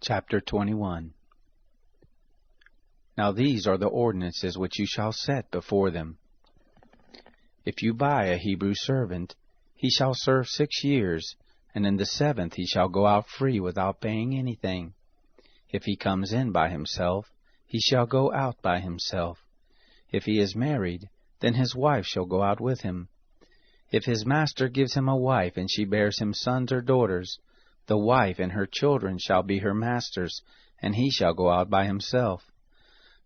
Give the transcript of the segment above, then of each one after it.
Chapter 21. Now these are the ordinances which you shall set before them. If you buy a Hebrew servant, he shall serve 6 years, and in the 7th he shall go out free without paying anything. If he comes in by himself, he shall go out by himself. If he is married, then his wife shall go out with him. If his master gives him a wife, and she bears him sons or daughters, the wife and her children shall be her master's, and he shall go out by himself.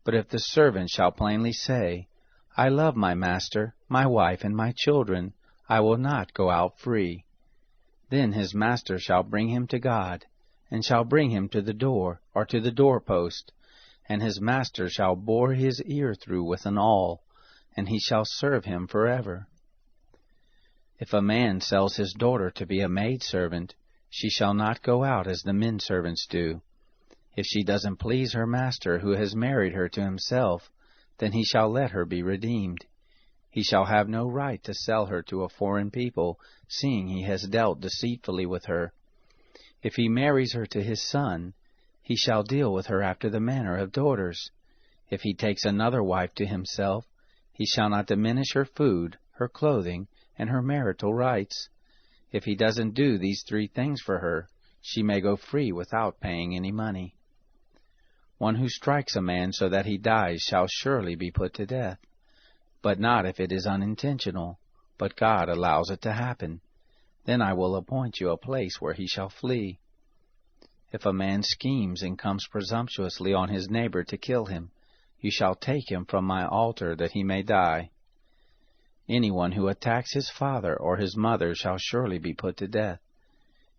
But if the servant shall plainly say, I love my master, my wife, and my children, I will not go out free, then his master shall bring him to God, and shall bring him to the door, or to the doorpost, and his master shall bore his ear through with an awl, and he shall serve him forever. If a man sells his daughter to be a maidservant, she shall not go out as the men servants do. If she doesn't please her master who has married her to himself, then he shall let her be redeemed. He shall have no right to sell her to a foreign people, seeing he has dealt deceitfully with her. If he marries her to his son, he shall deal with her after the manner of daughters. If he takes another wife to himself, he shall not diminish her food, her clothing, and her marital rights. If he doesn't do these 3 things for her, she may go free without paying any money. One who strikes a man so that he dies shall surely be put to death, but not if it is unintentional, but God allows it to happen. Then I will appoint you a place where he shall flee. If a man schemes and comes presumptuously on his neighbor to kill him, you shall take him from my altar that he may die. Anyone who attacks his father or his mother shall surely be put to death.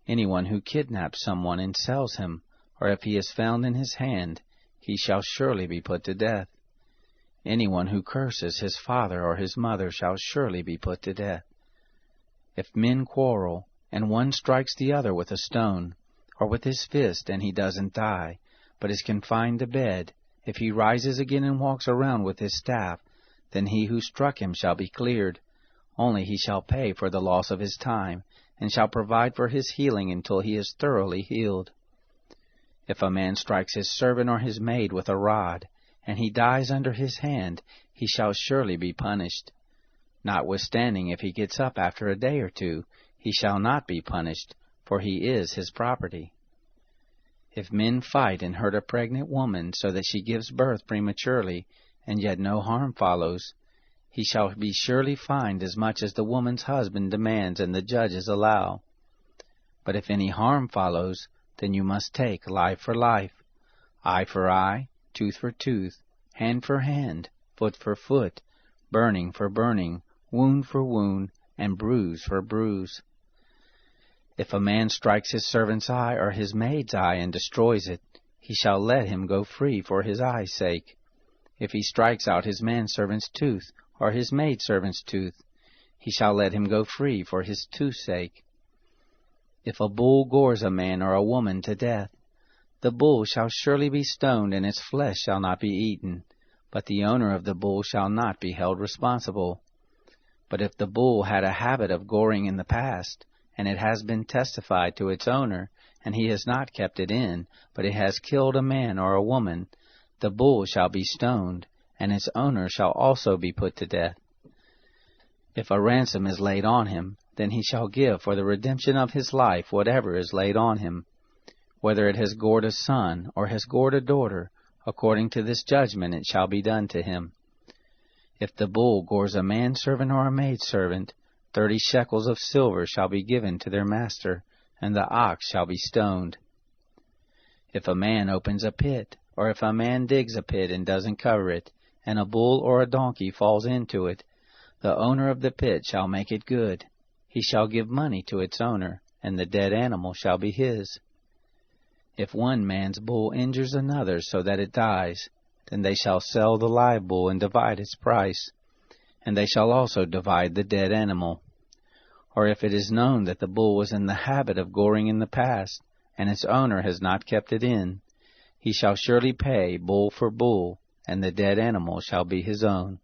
Anyone who kidnaps someone and sells him, or if he is found in his hand, he shall surely be put to death. Anyone who curses his father or his mother shall surely be put to death. If men quarrel, and one strikes the other with a stone, or with his fist, and he doesn't die, but is confined to bed, if he rises again and walks around with his staff, then he who struck him shall be cleared. Only he shall pay for the loss of his time, and shall provide for his healing until he is thoroughly healed. If a man strikes his servant or his maid with a rod, and he dies under his hand, he shall surely be punished. Notwithstanding, if he gets up after a day or 2, he shall not be punished, for he is his property. If men fight and hurt a pregnant woman so that she gives birth prematurely, and yet no harm follows, he shall be surely fined as much as the woman's husband demands and the judges allow. But if any harm follows, then you must take life for life, eye for eye, tooth for tooth, hand for hand, foot for foot, burning for burning, wound for wound, and bruise for bruise. If a man strikes his servant's eye or his maid's eye and destroys it, he shall let him go free for his eye's sake. If he strikes out his manservant's tooth or his maidservant's tooth, he shall let him go free for his tooth's sake. If a bull gores a man or a woman to death, the bull shall surely be stoned, and its flesh shall not be eaten, but the owner of the bull shall not be held responsible. But if the bull had a habit of goring in the past, and it has been testified to its owner, and he has not kept it in, but it has killed a man or a woman, the bull shall be stoned, and its owner shall also be put to death. If a ransom is laid on him, then he shall give for the redemption of his life whatever is laid on him, whether it has gored a son or has gored a daughter. According to this judgment it shall be done to him. If the bull gores a manservant or a maidservant, 30 shekels of silver shall be given to their master, and the ox shall be stoned. If a man opens a pit, or if a man digs a pit and doesn't cover it, and a bull or a donkey falls into it, the owner of the pit shall make it good. He shall give money to its owner, and the dead animal shall be his. If one man's bull injures another so that it dies, then they shall sell the live bull and divide its price, and they shall also divide the dead animal. Or if it is known that the bull was in the habit of goring in the past, and its owner has not kept it in, he shall surely pay bull for bull, and the dead animal shall be his own.